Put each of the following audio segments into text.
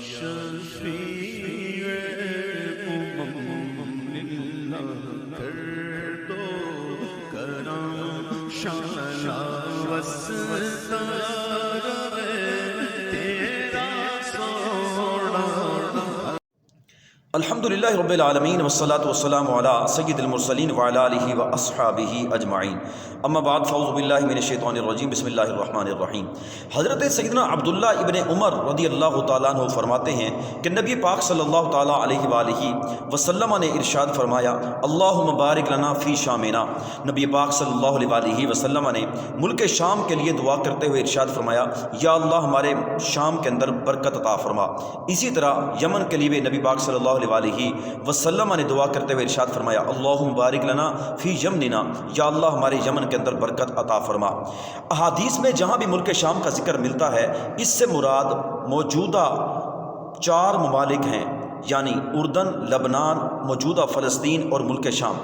شفیع للہ کر دو کرم شالا وستار تیرا سوڑا۔ الحمدللہ رب العالمین والصلاة والسلام علی سید المرسلین وعلی آلہ واصحابہ اجمعین، اما بعد فاعوذ باللہ من الشیطان الرجیم، بسم اللہ الرحمن الرحیم۔ حضرت سیدنا عبداللہ ابن عمر رضی اللہ تعالیٰ عنہ فرماتے ہیں کہ نبی پاک صلی اللہ تعالیٰ علیہ وآلہ وسلم نے ارشاد فرمایا، اللہم بارک لنا فی شامنا۔ نبی پاک صلی اللہ علیہ وآلہ وسلم نے ملک شام کے لیے دعا کرتے ہوئے ارشاد فرمایا، یا اللہ ہمارے شام کے اندر برکت عطا فرما۔ اسی طرح یمن کے لیے بھی نبی پاک صلی اللہ علیہ وسلم نے دعا کرتے ہوئے ارشاد فرمایا، اللہم بارک لنا فی یمننا، یا اللہ ہمارے یمن کے اندر برکت عطا فرما۔ احادیث میں جہاں بھی ملک شام کا ذکر ملتا ہے، اس سے مراد موجودہ 4 ممالک ہیں، یعنی اردن، لبنان، موجودہ فلسطین اور ملک شام۔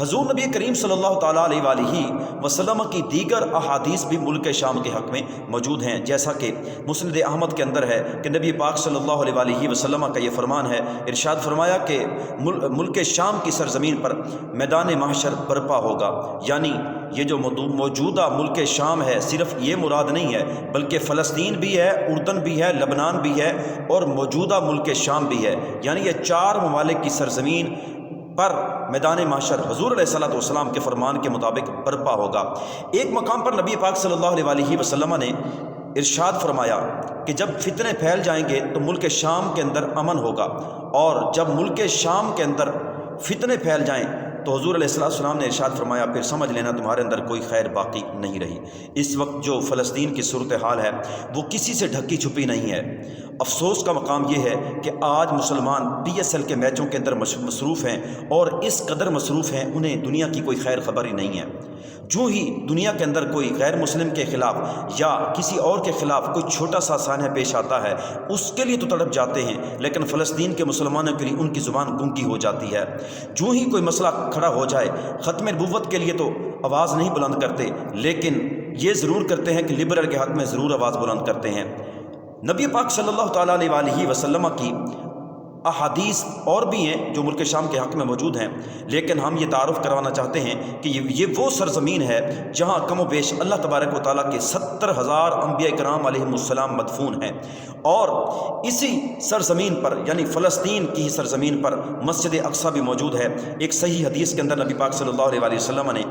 حضور نبی کریم صلی اللہ تعالیٰ علیہ وآلہ وسلم کی دیگر احادیث بھی ملک شام کے حق میں موجود ہیں، جیسا کہ مسند احمد کے اندر ہے کہ نبی پاک صلی اللہ علیہ وآلہ وسلم کا یہ فرمان ہے، ارشاد فرمایا کہ ملک شام کی سرزمین پر میدان محشر برپا ہوگا۔ یعنی یہ جو موجودہ ملک شام ہے، صرف یہ مراد نہیں ہے، بلکہ فلسطین بھی ہے، اردن بھی ہے، لبنان بھی ہے اور موجودہ ملک شام بھی ہے، یعنی یہ 4 ممالک کی سرزمین پر میدان محشر حضور علیہ الصلوۃ والسلام کے فرمان کے مطابق برپا ہوگا۔ ایک مقام پر نبی پاک صلی اللہ علیہ وآلہ وسلم نے ارشاد فرمایا کہ جب فتنے پھیل جائیں گے تو ملک شام کے اندر امن ہوگا، اور جب ملک شام کے اندر فتنے پھیل جائیں تو حضور علیہ السلام نے ارشاد فرمایا، پھر سمجھ لینا تمہارے اندر کوئی خیر باقی نہیں رہی۔ اس وقت جو فلسطین کی صورتحال ہے وہ کسی سے ڈھکی چھپی نہیں ہے۔ افسوس کا مقام یہ ہے کہ آج مسلمان PSL کے میچوں کے اندر مصروف ہیں، اور اس قدر مصروف ہیں انہیں دنیا کی کوئی خیر خبر ہی نہیں ہے۔ جو ہی دنیا کے اندر کوئی غیر مسلم کے خلاف یا کسی اور کے خلاف کوئی چھوٹا سا سانحہ پیش آتا ہے، اس کے لیے تو تڑپ جاتے ہیں، لیکن فلسطین کے مسلمانوں کے لیے ان کی زبان گونگی ہو جاتی ہے۔ جو ہی کوئی مسئلہ کھڑا ہو جائے، ختم نبوت کے لیے تو آواز نہیں بلند کرتے، لیکن یہ ضرور کرتے ہیں کہ لبرل کے حق میں ضرور آواز بلند کرتے ہیں۔ نبی پاک صلی اللہ تعالیٰ علیہ وآلہ وسلم کی احادیث اور بھی ہیں جو ملک شام کے حق میں موجود ہیں، لیکن ہم یہ تعارف کروانا چاہتے ہیں کہ یہ وہ سرزمین ہے جہاں کم و بیش اللہ تبارک و تعالیٰ کے 70,000 انبیاء کرام علیہم السلام مدفون ہیں، اور اسی سرزمین پر یعنی فلسطین کی سرزمین پر مسجد اقصیٰ بھی موجود ہے۔ ایک صحیح حدیث کے اندر نبی پاک صلی اللہ علیہ وآلہ وسلم نے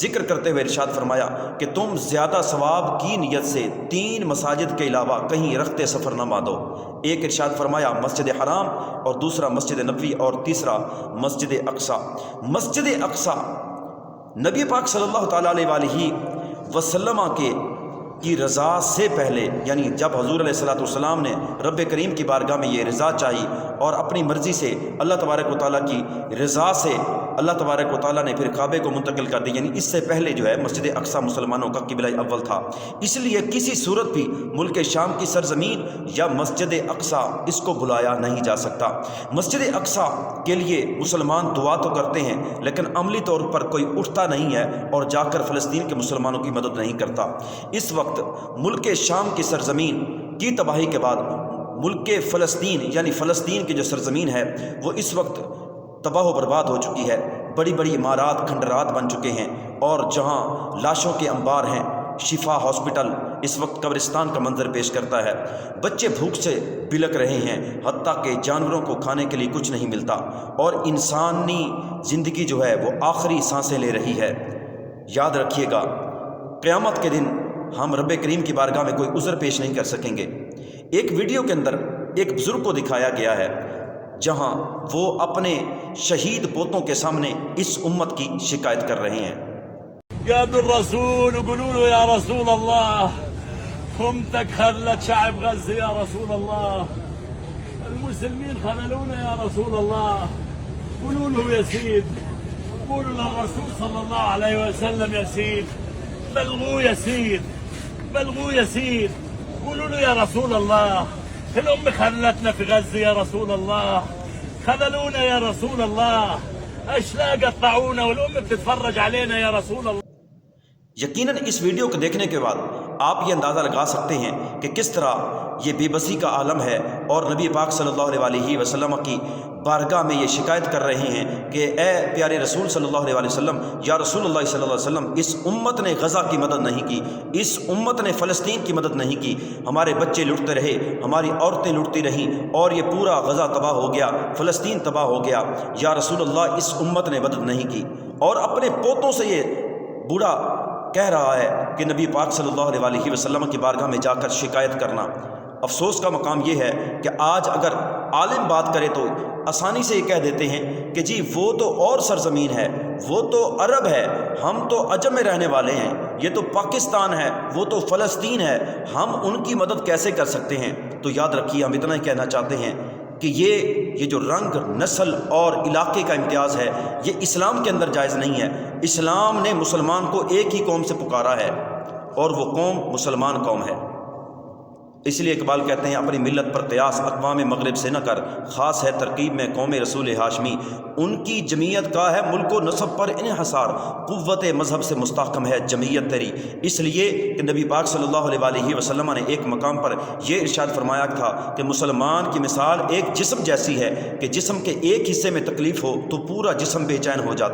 ذکر کرتے ہوئے ارشاد فرمایا کہ تم زیادہ ثواب کی نیت سے 3 مساجد کے علاوہ کہیں رخت سفر نہ باندھو۔ ایک ارشاد فرمایا مسجد حرام، اور دوسرا مسجد نبوی، اور تیسرا مسجد اقصیٰ۔ مسجد اقصیٰ نبی پاک صلی اللہ تعالیٰ علیہ وآلہ وسلم کی رضا سے پہلے، یعنی جب حضور علیہ الصلوۃ والسلام نے رب کریم کی بارگاہ میں یہ رضا چاہی اور اپنی مرضی سے اللہ تبارک و تعالیٰ کی رضا سے اللہ تبارک و تعالیٰ نے پھر کعبے کو منتقل کر دی، یعنی اس سے پہلے جو ہے مسجد اقصیٰ مسلمانوں کا قبلہ اول تھا۔ اس لیے کسی صورت بھی ملک شام کی سرزمین یا مسجد اقصیٰ اس کو بلایا نہیں جا سکتا۔ مسجد اقصیٰ کے لیے مسلمان دعا تو کرتے ہیں، لیکن عملی طور پر کوئی اٹھتا نہیں ہے اور جا کر فلسطین کے مسلمانوں کی مدد نہیں کرتا۔ اس وقت ملک شام کی سرزمین کی تباہی کے بعد ملک فلسطین یعنی فلسطین کی جو سرزمین ہے وہ اس وقت تباہ و برباد ہو چکی ہے۔ بڑی بڑی عمارات کھنڈرات بن چکے ہیں، اور جہاں لاشوں کے انبار ہیں، شفا ہاسپٹل اس وقت قبرستان کا منظر پیش کرتا ہے۔ بچے بھوک سے بلک رہے ہیں، حتیٰ کہ جانوروں کو کھانے کے لیے کچھ نہیں ملتا، اور انسانی زندگی جو ہے وہ آخری سانسیں لے رہی ہے۔ یاد رکھیے گا، قیامت کے دن ہم رب کریم کی بارگاہ میں کوئی عذر پیش نہیں کر سکیں گے۔ ایک ویڈیو کے اندر ایک بزرگ کو دکھایا گیا ہے جہاں وہ اپنے شہید پوتوں کے سامنے اس امت کی شکایت کر رہے ہیں۔ قابلوا الرسول وقولوا له يا رسول الله خمتك خلت شعب غزة يا رسول الله، المسلمين خذلونا يا رسول الله، قولوا له يا سيد، قولوا للرسول صلى الله عليه وسلم يا سيد، بلغوا يا سيد، بلغوا يا سيد، قولوا له يا رسول الله الأم خلتنا في غزة يا رسول الله، خذلونا يا رسول الله، أشلاء قطعونا والأم بتتفرج علينا يا رسول الله۔ یقیناً اس ویڈیو کو دیکھنے کے بعد آپ یہ اندازہ لگا سکتے ہیں کہ کس طرح یہ بے بسی کا عالم ہے، اور نبی پاک صلی اللہ علیہ وسلم کی بارگاہ میں یہ شکایت کر رہے ہیں کہ اے پیارے رسول صلی اللہ علیہ وسلم، یا رسول اللہ صلی اللہ علیہ وسلم، اس امت نے غزہ کی مدد نہیں کی، اس امت نے فلسطین کی مدد نہیں کی، ہمارے بچے لٹتے رہے، ہماری عورتیں لٹتی رہیں، اور یہ پورا غزہ تباہ ہو گیا، فلسطین تباہ ہو گیا، یا رسول اللہ اس امت نے مدد نہیں کی۔ اور اپنے پوتوں سے یہ بوڑھا کہہ رہا ہے کہ نبی پاک صلی اللہ علیہ وسلم کی بارگاہ میں جا کر شکایت کرنا۔ افسوس کا مقام یہ ہے کہ آج اگر عالم بات کرے تو آسانی سے یہ کہہ دیتے ہیں کہ جی وہ تو اور سرزمین ہے، وہ تو عرب ہے، ہم تو عجم میں رہنے والے ہیں، یہ تو پاکستان ہے، وہ تو فلسطین ہے، ہم ان کی مدد کیسے کر سکتے ہیں؟ تو یاد رکھیے، ہم اتنا ہی کہنا چاہتے ہیں کہ یہ جو رنگ، نسل اور علاقے کا امتیاز ہے، یہ اسلام کے اندر جائز نہیں ہے۔ اسلام نے مسلمان کو ایک ہی قوم سے پکارا ہے، اور وہ قوم مسلمان قوم ہے۔ اس لیے اقبال کہتے ہیں اپنی ملت پر قیاس اقوام مغرب سے نہ کر، خاص ہے ترکیب میں قوم رسول ہاشمی، ان کی جمعیت کا ہے ملک و نسب پر انحصار، قوت مذہب سے مستحکم ہے جمعیت تیری۔ اس لیے کہ نبی پاک صلی اللہ علیہ وسلم نے ایک مقام پر یہ ارشاد فرمایا تھا کہ مسلمان کی مثال ایک جسم جیسی ہے کہ جسم کے ایک حصے میں تکلیف ہو تو پورا جسم بے چین ہو جاتا ہے۔